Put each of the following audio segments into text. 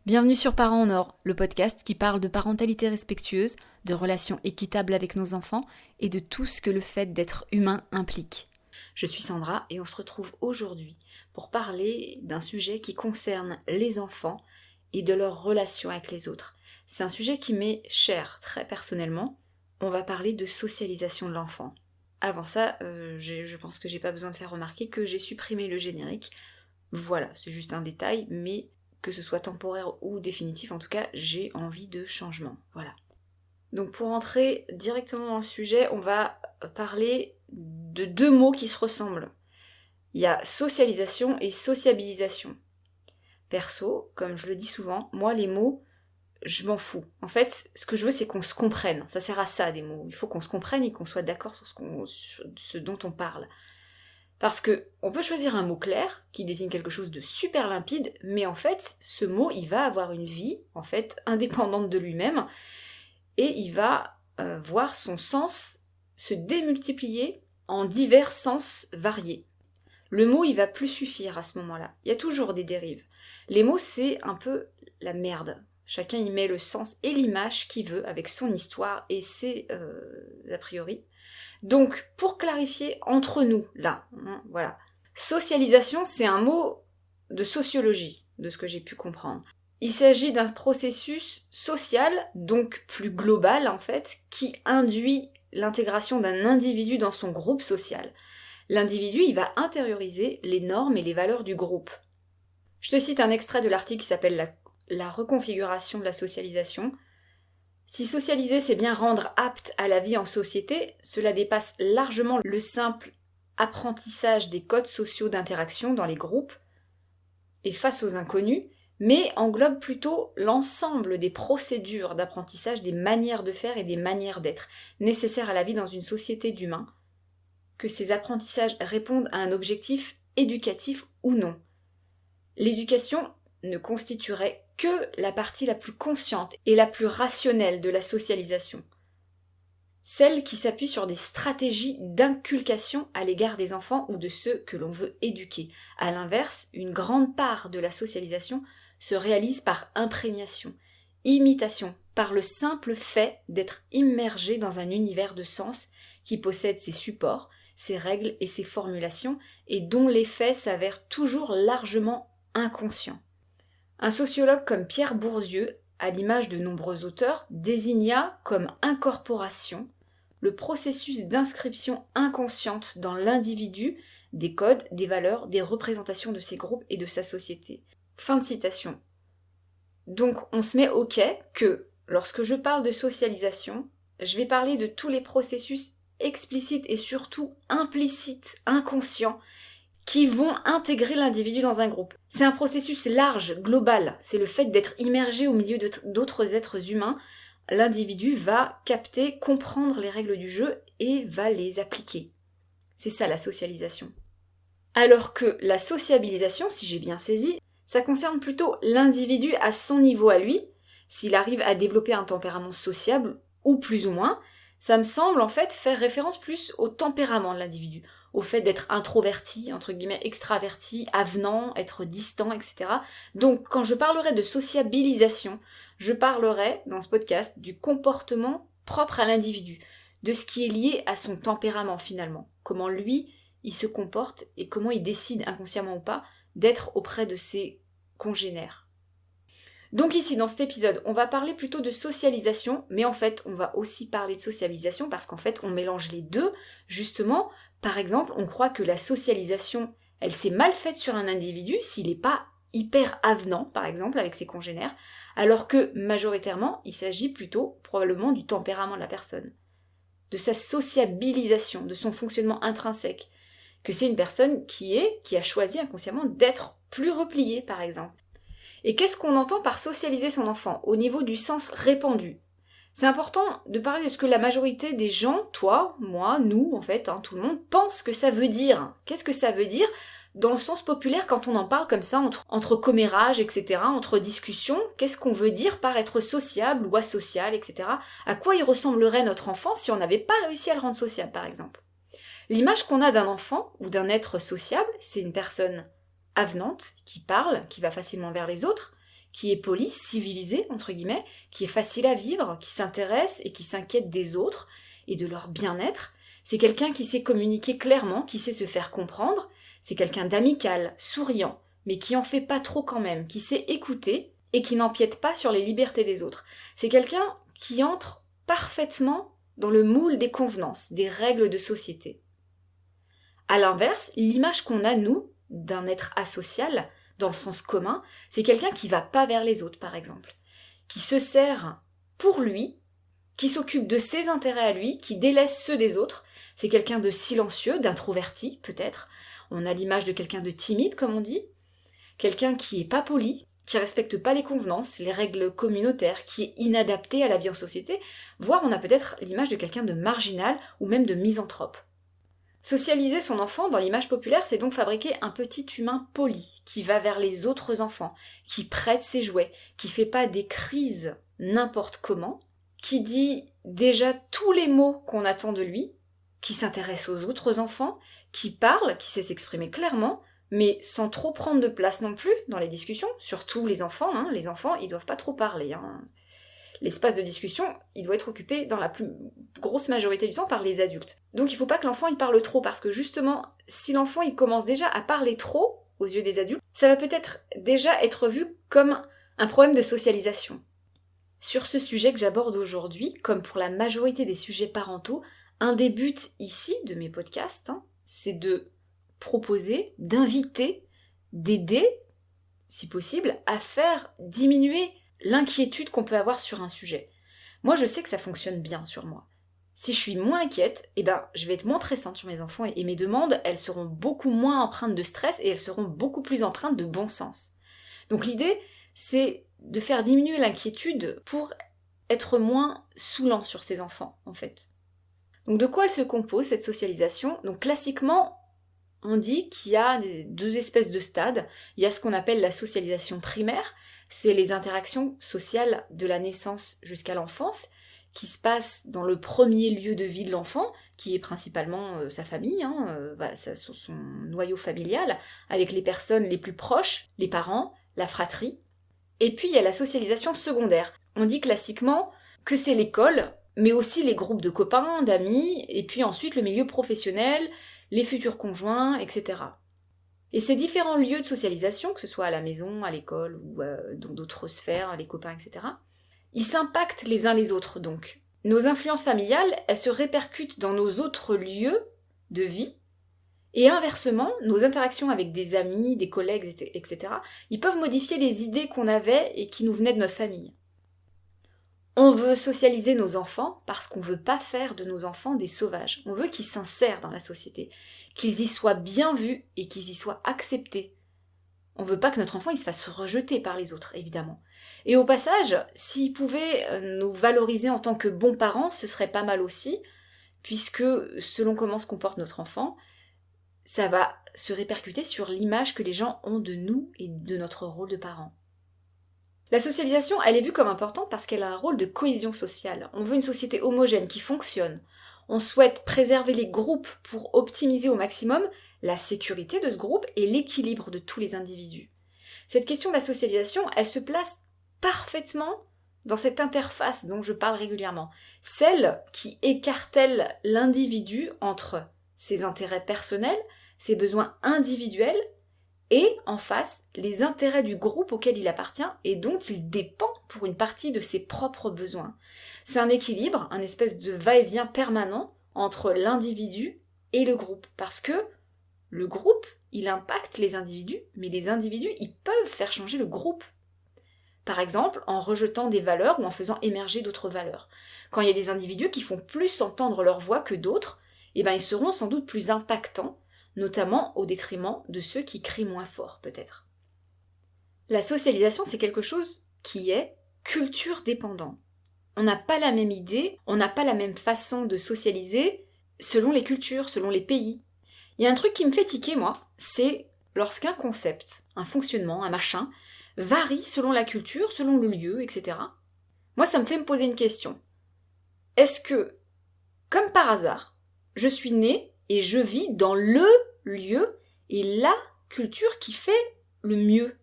Bienvenue sur Parents en Or, le podcast qui parle de parentalité respectueuse, de relations équitables avec nos enfants et de tout ce que le fait d'être humain implique. Je suis Sandra et on se retrouve aujourd'hui pour parler d'un sujet qui concerne les enfants et de leur relation avec les autres. C'est un sujet qui m'est cher très personnellement. On va parler de socialisation de l'enfant. Avant ça, je pense que j'ai pas besoin de faire remarquer que j'ai supprimé le générique. Voilà, c'est juste un détail, mais que ce soit temporaire ou définitif, en tout cas, j'ai envie de changement. Voilà. Donc pour entrer directement dans le sujet, on va parler de deux mots qui se ressemblent. Il y a socialisation et sociabilisation. Perso, comme je le dis souvent, moi les mots, je m'en fous. En fait, ce que je veux, c'est qu'on se comprenne. Ça sert à ça, des mots. Il faut qu'on se comprenne et qu'on soit d'accord sur ce dont on parle. Parce que on peut choisir un mot clair qui désigne quelque chose de super limpide, mais en fait, ce mot, il va avoir une vie, en fait, indépendante de lui-même, et il va voir son sens se démultiplier en divers sens variés. Le mot, il va plus suffire à ce moment-là. Il y a toujours des dérives. Les mots, c'est un peu la merde. Chacun y met le sens et l'image qu'il veut, avec son histoire et ses a priori. Donc, pour clarifier entre nous, là, voilà. Socialisation, c'est un mot de sociologie, de ce que j'ai pu comprendre. Il s'agit d'un processus social, donc plus global en fait, qui induit l'intégration d'un individu dans son groupe social. L'individu, il va intérioriser les normes et les valeurs du groupe. Je te cite un extrait de l'article qui s'appelle la reconfiguration de la socialisation. Si socialiser, c'est bien rendre apte à la vie en société, cela dépasse largement le simple apprentissage des codes sociaux d'interaction dans les groupes et face aux inconnus, mais englobe plutôt l'ensemble des procédures d'apprentissage, des manières de faire et des manières d'être nécessaires à la vie dans une société d'humains, que ces apprentissages répondent à un objectif éducatif ou non. L'éducation ne constituerait que la partie la plus consciente et la plus rationnelle de la socialisation. Celle qui s'appuie sur des stratégies d'inculcation à l'égard des enfants ou de ceux que l'on veut éduquer. À l'inverse, une grande part de la socialisation se réalise par imprégnation, imitation, par le simple fait d'être immergé dans un univers de sens qui possède ses supports, ses règles et ses formulations, et dont l'effet s'avère toujours largement inconscient. Un sociologue comme Pierre Bourdieu, à l'image de nombreux auteurs, désigna comme incorporation le processus d'inscription inconsciente dans l'individu des codes, des valeurs, des représentations de ses groupes et de sa société. Fin de citation. Donc on se met au quai que, lorsque je parle de socialisation, je vais parler de tous les processus explicites et surtout implicites, inconscients, qui vont intégrer l'individu dans un groupe. C'est un processus large, global. C'est le fait d'être immergé au milieu d'autres êtres humains. L'individu va capter, comprendre les règles du jeu et va les appliquer. C'est ça la socialisation. Alors que la sociabilisation, si j'ai bien saisi, ça concerne plutôt l'individu à son niveau à lui, s'il arrive à développer un tempérament sociable, ou plus ou moins. Ça me semble en fait faire référence plus au tempérament de l'individu, au fait d'être introverti, entre guillemets extraverti, avenant, être distant, etc. Donc quand je parlerai de sociabilisation, je parlerai dans ce podcast du comportement propre à l'individu, de ce qui est lié à son tempérament finalement, comment lui, il se comporte et comment il décide inconsciemment ou pas d'être auprès de ses congénères. Donc ici, dans cet épisode, on va parler plutôt de socialisation, mais en fait, on va aussi parler de sociabilisation parce qu'en fait, on mélange les deux. Justement, par exemple, on croit que la socialisation, elle s'est mal faite sur un individu s'il n'est pas hyper avenant, par exemple, avec ses congénères, alors que, majoritairement, il s'agit plutôt, probablement, du tempérament de la personne, de sa sociabilisation, de son fonctionnement intrinsèque, que c'est une personne qui a choisi inconsciemment d'être plus repliée, par exemple. Et qu'est-ce qu'on entend par socialiser son enfant au niveau du sens répandu ? C'est important de parler de ce que la majorité des gens, toi, moi, nous, en fait, tout le monde, pense que ça veut dire. Qu'est-ce que ça veut dire dans le sens populaire quand on en parle comme ça, entre commérages, etc., entre discussions ? Qu'est-ce qu'on veut dire par être sociable ou asocial, etc. À quoi il ressemblerait notre enfant si on n'avait pas réussi à le rendre sociable, par exemple ? L'image qu'on a d'un enfant ou d'un être sociable, c'est une personne avenante, qui parle, qui va facilement vers les autres, qui est poli, civilisé, entre guillemets, qui est facile à vivre, qui s'intéresse et qui s'inquiète des autres et de leur bien-être. C'est quelqu'un qui sait communiquer clairement, qui sait se faire comprendre. C'est quelqu'un d'amical, souriant, mais qui en fait pas trop quand même, qui sait écouter et qui n'empiète pas sur les libertés des autres. C'est quelqu'un qui entre parfaitement dans le moule des convenances, des règles de société. À l'inverse, l'image qu'on a, nous, d'un être asocial, dans le sens commun, c'est quelqu'un qui va pas vers les autres, par exemple, qui se sert pour lui, qui s'occupe de ses intérêts à lui, qui délaisse ceux des autres. C'est quelqu'un de silencieux, d'introverti, peut-être. On a l'image de quelqu'un de timide, comme on dit. Quelqu'un qui est pas poli, qui respecte pas les convenances, les règles communautaires, qui est inadapté à la vie en société, voire on a peut-être l'image de quelqu'un de marginal ou même de misanthrope. Socialiser son enfant dans l'image populaire, c'est donc fabriquer un petit humain poli, qui va vers les autres enfants, qui prête ses jouets, qui fait pas des crises n'importe comment, qui dit déjà tous les mots qu'on attend de lui, qui s'intéresse aux autres enfants, qui parle, qui sait s'exprimer clairement, mais sans trop prendre de place non plus dans les discussions, surtout les enfants, les enfants ils doivent pas trop parler. L'espace de discussion, il doit être occupé dans la plus grosse majorité du temps par les adultes. Donc il faut pas que l'enfant il parle trop, parce que justement, si l'enfant il commence déjà à parler trop aux yeux des adultes, ça va peut-être déjà être vu comme un problème de socialisation. Sur ce sujet que j'aborde aujourd'hui, comme pour la majorité des sujets parentaux, un des buts ici de mes podcasts, c'est de proposer, d'inviter, d'aider, si possible, à faire diminuer l'inquiétude qu'on peut avoir sur un sujet. Moi, je sais que ça fonctionne bien sur moi. Si je suis moins inquiète, je vais être moins pressante sur mes enfants et mes demandes, elles seront beaucoup moins empreintes de stress et elles seront beaucoup plus empreintes de bon sens. Donc l'idée, c'est de faire diminuer l'inquiétude pour être moins saoulant sur ses enfants, en fait. Donc de quoi elle se compose, cette socialisation ? Donc classiquement, on dit qu'il y a deux espèces de stades. Il y a ce qu'on appelle la socialisation primaire, c'est les interactions sociales de la naissance jusqu'à l'enfance, qui se passent dans le premier lieu de vie de l'enfant, qui est principalement sa famille, son noyau familial, avec les personnes les plus proches, les parents, la fratrie. Et puis il y a la socialisation secondaire. On dit classiquement que c'est l'école, mais aussi les groupes de copains, d'amis, et puis ensuite le milieu professionnel, les futurs conjoints, etc. Et ces différents lieux de socialisation, que ce soit à la maison, à l'école ou dans d'autres sphères, les copains, etc., ils s'impactent les uns les autres donc. Nos influences familiales, elles se répercutent dans nos autres lieux de vie, et inversement, nos interactions avec des amis, des collègues, etc., ils peuvent modifier les idées qu'on avait et qui nous venaient de notre famille. On veut socialiser nos enfants parce qu'on veut pas faire de nos enfants des sauvages. On veut qu'ils s'insèrent dans la société, qu'ils y soient bien vus et qu'ils y soient acceptés. On veut pas que notre enfant il se fasse rejeter par les autres, évidemment. Et au passage, s'ils pouvaient nous valoriser en tant que bons parents, ce serait pas mal aussi, puisque selon comment se comporte notre enfant, ça va se répercuter sur l'image que les gens ont de nous et de notre rôle de parents. La socialisation, elle est vue comme importante parce qu'elle a un rôle de cohésion sociale. On veut une société homogène qui fonctionne. On souhaite préserver les groupes pour optimiser au maximum la sécurité de ce groupe et l'équilibre de tous les individus. Cette question de la socialisation, elle se place parfaitement dans cette interface dont je parle régulièrement. Celle qui écartèle l'individu entre ses intérêts personnels, ses besoins individuels, et en face, les intérêts du groupe auquel il appartient et dont il dépend pour une partie de ses propres besoins. C'est un équilibre, un espèce de va-et-vient permanent entre l'individu et le groupe. Parce que le groupe, il impacte les individus, mais les individus, ils peuvent faire changer le groupe. Par exemple, en rejetant des valeurs ou en faisant émerger d'autres valeurs. Quand il y a des individus qui font plus entendre leur voix que d'autres, ils seront sans doute plus impactants, notamment au détriment de ceux qui crient moins fort, peut-être. La socialisation, c'est quelque chose qui est culture dépendant. On n'a pas la même idée, on n'a pas la même façon de socialiser selon les cultures, selon les pays. Il y a un truc qui me fait tiquer, moi, c'est lorsqu'un concept, un fonctionnement, un machin, varie selon la culture, selon le lieu, etc. Moi, ça me fait me poser une question. Est-ce que, comme par hasard, je suis née et je vis dans le lieu et la culture qui fait le mieux,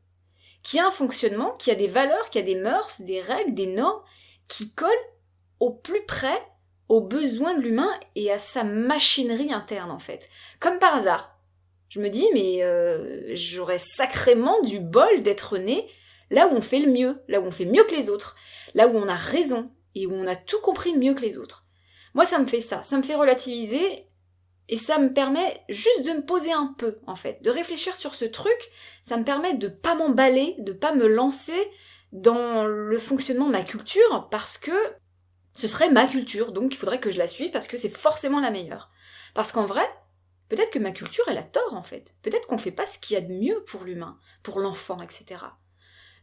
qui a un fonctionnement, qui a des valeurs, qui a des mœurs, des règles, des normes, qui collent au plus près aux besoins de l'humain et à sa machinerie interne en fait. Comme par hasard. Je me dis, mais j'aurais sacrément du bol d'être né là où on fait le mieux, là où on fait mieux que les autres, là où on a raison et où on a tout compris mieux que les autres. Moi, ça me fait ça me fait relativiser et ça me permet juste de me poser un peu, en fait, de réfléchir sur ce truc. Ça me permet de pas m'emballer, de pas me lancer dans le fonctionnement de ma culture parce que ce serait ma culture, donc il faudrait que je la suive parce que c'est forcément la meilleure. Parce qu'en vrai, peut-être que ma culture, elle a tort, en fait. Peut-être qu'on fait pas ce qu'il y a de mieux pour l'humain, pour l'enfant, etc.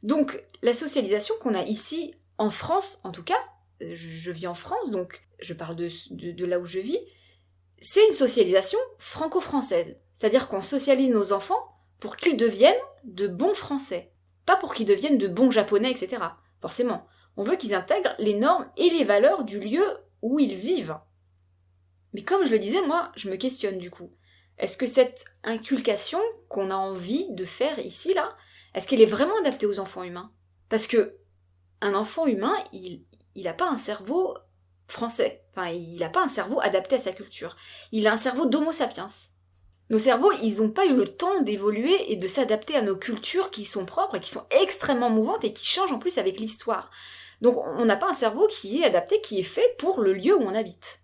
Donc, la socialisation qu'on a ici, en France, en tout cas, je vis en France, donc je parle de là où je vis, c'est une socialisation franco-française. C'est-à-dire qu'on socialise nos enfants pour qu'ils deviennent de bons Français. Pas pour qu'ils deviennent de bons Japonais, etc. Forcément. On veut qu'ils intègrent les normes et les valeurs du lieu où ils vivent. Mais comme je le disais, moi, je me questionne du coup. Est-ce que cette inculcation qu'on a envie de faire ici, là, est-ce qu'elle est vraiment adaptée aux enfants humains ? Parce que un enfant humain, il n'a pas un cerveau français. Enfin, il n'a pas un cerveau adapté à sa culture. Il a un cerveau d'homo sapiens. Nos cerveaux, ils n'ont pas eu le temps d'évoluer et de s'adapter à nos cultures qui sont propres et qui sont extrêmement mouvantes et qui changent en plus avec l'histoire. Donc on n'a pas un cerveau qui est adapté, qui est fait pour le lieu où on habite.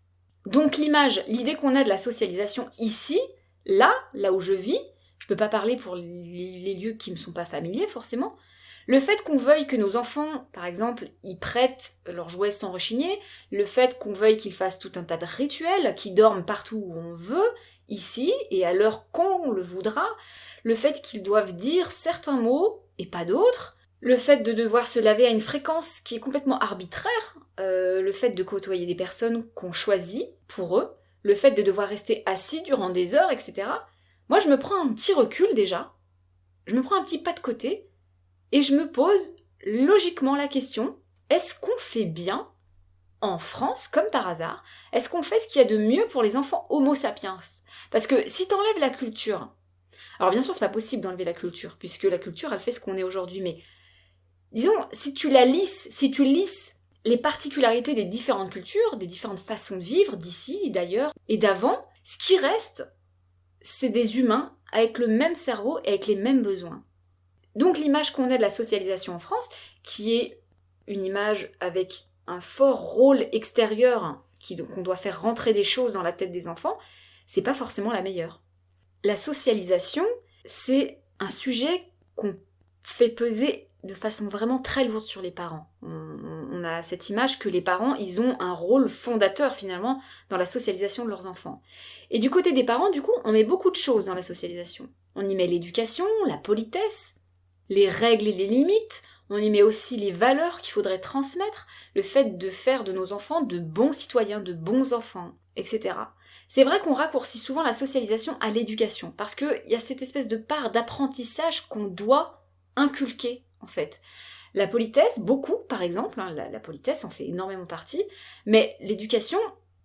Donc l'idée qu'on a de la socialisation ici, là où je vis, je peux pas parler pour les lieux qui me sont pas familiers forcément, le fait qu'on veuille que nos enfants, par exemple, y prêtent leurs jouets sans rechigner, le fait qu'on veuille qu'ils fassent tout un tas de rituels, qu'ils dorment partout où on veut, ici, et à l'heure qu'on le voudra, le fait qu'ils doivent dire certains mots et pas d'autres, le fait de devoir se laver à une fréquence qui est complètement arbitraire, le fait de côtoyer des personnes qu'on choisit pour eux, le fait de devoir rester assis durant des heures, etc. Moi, je me prends un petit recul déjà, je me prends un petit pas de côté, et je me pose logiquement la question, est-ce qu'on fait bien, en France, comme par hasard, est-ce qu'on fait ce qu'il y a de mieux pour les enfants homo sapiens ? Parce que si t'enlèves la culture, alors bien sûr c'est pas possible d'enlever la culture, puisque la culture elle fait ce qu'on est aujourd'hui, mais disons, si tu lisses les particularités des différentes cultures, des différentes façons de vivre, d'ici, d'ailleurs, et d'avant, ce qui reste, c'est des humains avec le même cerveau et avec les mêmes besoins. Donc l'image qu'on a de la socialisation en France, qui est une image avec un fort rôle extérieur, qu'on doit faire rentrer des choses dans la tête des enfants, c'est pas forcément la meilleure. La socialisation, c'est un sujet qu'on fait peser de façon vraiment très lourde sur les parents. On a cette image que les parents, ils ont un rôle fondateur finalement dans la socialisation de leurs enfants. Et du côté des parents, du coup, on met beaucoup de choses dans la socialisation. On y met l'éducation, la politesse, les règles et les limites, on y met aussi les valeurs qu'il faudrait transmettre, le fait de faire de nos enfants de bons citoyens, de bons enfants, etc. C'est vrai qu'on raccourcit souvent la socialisation à l'éducation, parce qu'il y a cette espèce de part d'apprentissage qu'on doit inculquer, en fait. La politesse, beaucoup, par exemple, la politesse en fait énormément partie, mais l'éducation,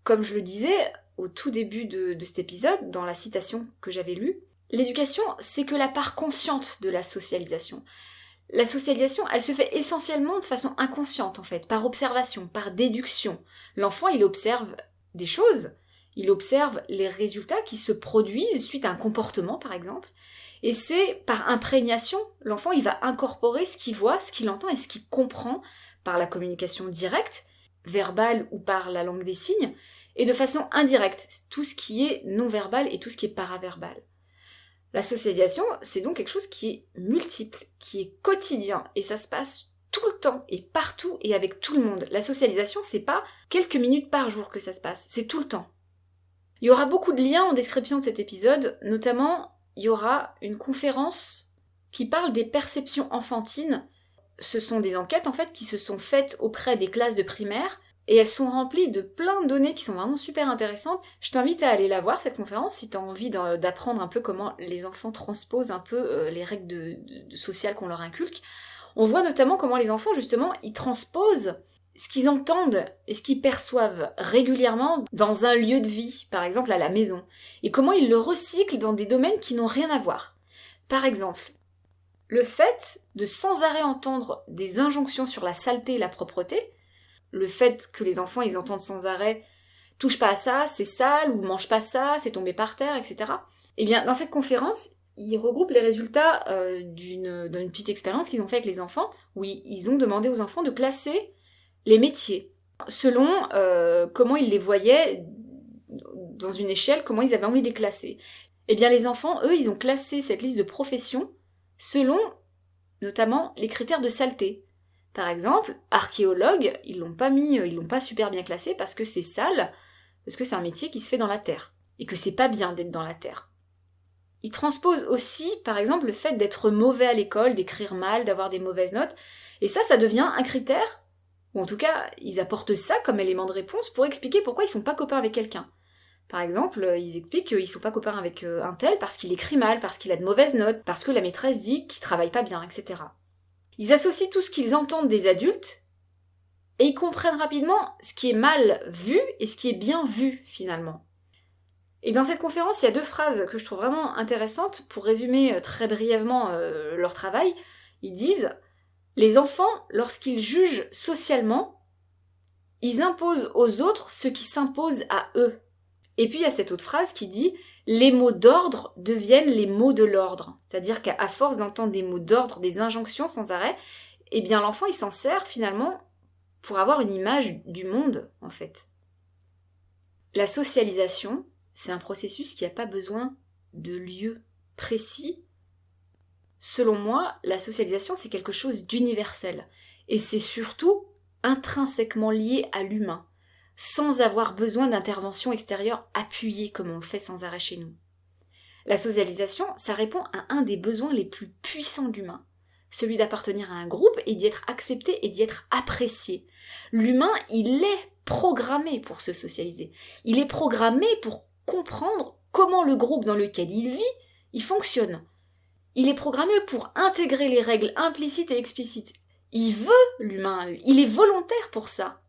comme je le disais au tout début de cet épisode, dans la citation que j'avais lue, l'éducation, c'est que la part consciente de la socialisation. La socialisation, elle se fait essentiellement de façon inconsciente, en fait, par observation, par déduction. L'enfant, il observe des choses, il observe les résultats qui se produisent suite à un comportement, par exemple, et c'est par imprégnation, l'enfant, il va incorporer ce qu'il voit, ce qu'il entend et ce qu'il comprend par la communication directe, verbale ou par la langue des signes, et de façon indirecte, tout ce qui est non-verbal et tout ce qui est paraverbal. La socialisation, c'est donc quelque chose qui est multiple, qui est quotidien, et ça se passe tout le temps, et partout, et avec tout le monde. La socialisation, c'est pas quelques minutes par jour que ça se passe, c'est tout le temps. Il y aura beaucoup de liens en description de cet épisode, notamment, il y aura une conférence qui parle des perceptions enfantines. Ce sont des enquêtes, en fait, qui se sont faites auprès des classes de primaire, et elles sont remplies de plein de données qui sont vraiment super intéressantes. Je t'invite à aller la voir, cette conférence, si tu as envie d'apprendre un peu comment les enfants transposent un peu les règles sociales qu'on leur inculque. On voit notamment comment les enfants, justement, ils transposent ce qu'ils entendent et ce qu'ils perçoivent régulièrement dans un lieu de vie, par exemple à la maison, et comment ils le recyclent dans des domaines qui n'ont rien à voir. Par exemple, le fait de sans arrêt entendre des injonctions sur la saleté et la propreté, le fait que les enfants ils entendent sans arrêt « touche pas à ça, c'est sale » ou « mange pas ça, c'est tombé par terre », etc. Eh bien, dans cette conférence, ils regroupent les résultats d'une petite expérience qu'ils ont fait avec les enfants, où ils ont demandé aux enfants de classer les métiers selon comment ils les voyaient dans une échelle, comment ils avaient envie de les classer. Eh bien, les enfants, eux, ils ont classé cette liste de professions selon, notamment, les critères de saleté. Par exemple, archéologue, ils l'ont pas super bien classé parce que c'est sale, parce que c'est un métier qui se fait dans la terre, et que c'est pas bien d'être dans la terre. Ils transposent aussi, par exemple, le fait d'être mauvais à l'école, d'écrire mal, d'avoir des mauvaises notes, et ça devient un critère, ou en tout cas, ils apportent ça comme élément de réponse pour expliquer pourquoi ils sont pas copains avec quelqu'un. Par exemple, ils expliquent qu'ils sont pas copains avec un tel parce qu'il écrit mal, parce qu'il a de mauvaises notes, parce que la maîtresse dit qu'il travaille pas bien, etc. Ils associent tout ce qu'ils entendent des adultes, et ils comprennent rapidement ce qui est mal vu et ce qui est bien vu, finalement. Et dans cette conférence, il y a 2 phrases que je trouve vraiment intéressantes pour résumer très brièvement leur travail. Ils disent « Les enfants, lorsqu'ils jugent socialement, ils imposent aux autres ce qui s'impose à eux. » Et puis il y a cette autre phrase qui dit « Les mots d'ordre deviennent les mots de l'ordre ». C'est-à-dire qu'à force d'entendre des mots d'ordre, des injonctions sans arrêt, eh bien l'enfant il s'en sert finalement pour avoir une image du monde, en fait. La socialisation, c'est un processus qui n'a pas besoin de lieu précis. Selon moi, la socialisation, c'est quelque chose d'universel. Et c'est surtout intrinsèquement lié à l'humain, sans avoir besoin d'intervention extérieure appuyée comme on le fait sans arrêt chez nous. La socialisation, ça répond à un des besoins les plus puissants de l'humain, celui d'appartenir à un groupe et d'y être accepté et d'y être apprécié. L'humain, il est programmé pour se socialiser. Il est programmé pour comprendre comment le groupe dans lequel il vit, il fonctionne. Il est programmé pour intégrer les règles implicites et explicites. Il veut, l'humain, il est volontaire pour ça.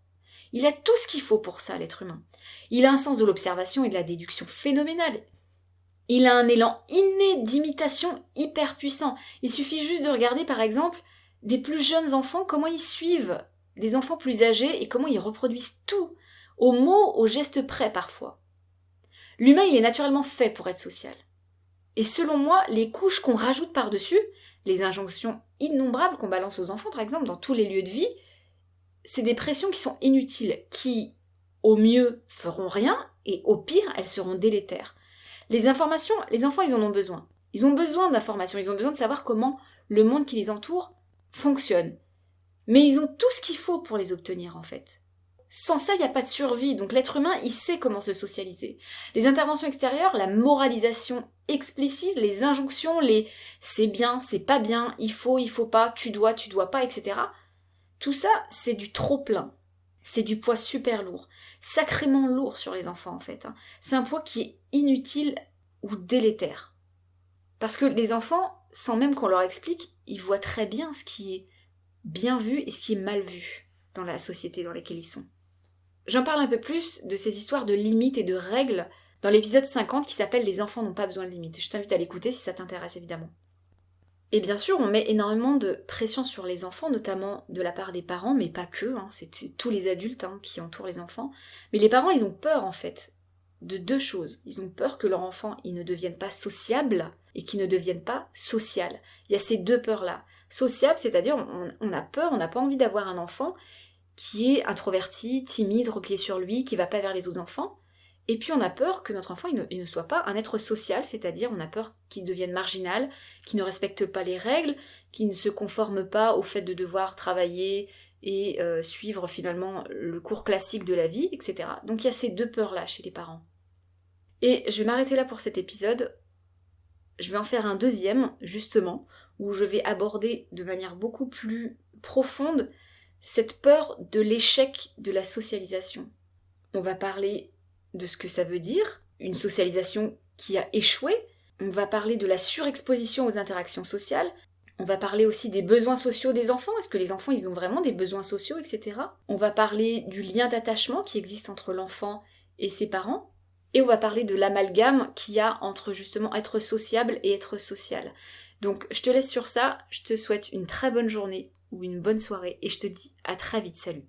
Il a tout ce qu'il faut pour ça, l'être humain. Il a un sens de l'observation et de la déduction phénoménal. Il a un élan inné d'imitation hyper puissant. Il suffit juste de regarder, par exemple, des plus jeunes enfants, comment ils suivent des enfants plus âgés et comment ils reproduisent tout, au mot, au geste près parfois. L'humain, il est naturellement fait pour être social. Et selon moi, les couches qu'on rajoute par-dessus, les injonctions innombrables qu'on balance aux enfants, par exemple, dans tous les lieux de vie, c'est des pressions qui sont inutiles, qui, au mieux, feront rien, et au pire, elles seront délétères. Les informations, les enfants, ils en ont besoin. Ils ont besoin d'informations, ils ont besoin de savoir comment le monde qui les entoure fonctionne. Mais ils ont tout ce qu'il faut pour les obtenir, en fait. Sans ça, il n'y a pas de survie. Donc l'être humain, il sait comment se socialiser. Les interventions extérieures, la moralisation explicite, les injonctions, les c'est bien, c'est pas bien, il faut pas, tu dois pas, etc. Tout ça, c'est du trop-plein. C'est du poids super lourd. Sacrément lourd sur les enfants, en fait. C'est un poids qui est inutile ou délétère. Parce que les enfants, sans même qu'on leur explique, ils voient très bien ce qui est bien vu et ce qui est mal vu dans la société dans laquelle ils sont. J'en parle un peu plus de ces histoires de limites et de règles dans l'épisode 50 qui s'appelle « Les enfants n'ont pas besoin de limites ». Je t'invite à l'écouter si ça t'intéresse évidemment. Et bien sûr, on met énormément de pression sur les enfants, notamment de la part des parents, mais pas que, c'est tous les adultes qui entourent les enfants. Mais les parents, ils ont peur en fait de 2 choses. Ils ont peur que leur enfant, il ne devienne pas sociable et qu'il ne devienne pas social. Il y a ces 2 peurs-là. Sociable, c'est-à-dire on a peur, on n'a pas envie d'avoir un enfant qui est introverti, timide, replié sur lui, qui va pas vers les autres enfants. Et puis on a peur que notre enfant il ne soit pas un être social, c'est-à-dire on a peur qu'il devienne marginal, qu'il ne respecte pas les règles, qu'il ne se conforme pas au fait de devoir travailler et suivre finalement le cours classique de la vie, etc. Donc il y a ces 2 peurs-là chez les parents. Et je vais m'arrêter là pour cet épisode. Je vais en faire un deuxième, justement, où je vais aborder de manière beaucoup plus profonde cette peur de l'échec de la socialisation. On va parler de ce que ça veut dire, une socialisation qui a échoué. On va parler de la surexposition aux interactions sociales. On va parler aussi des besoins sociaux des enfants. Est-ce que les enfants, ils ont vraiment des besoins sociaux, etc. On va parler du lien d'attachement qui existe entre l'enfant et ses parents. Et on va parler de l'amalgame qu'il y a entre justement être sociable et être social. Donc je te laisse sur ça, je te souhaite une très bonne journée ou une bonne soirée et je te dis à très vite, salut.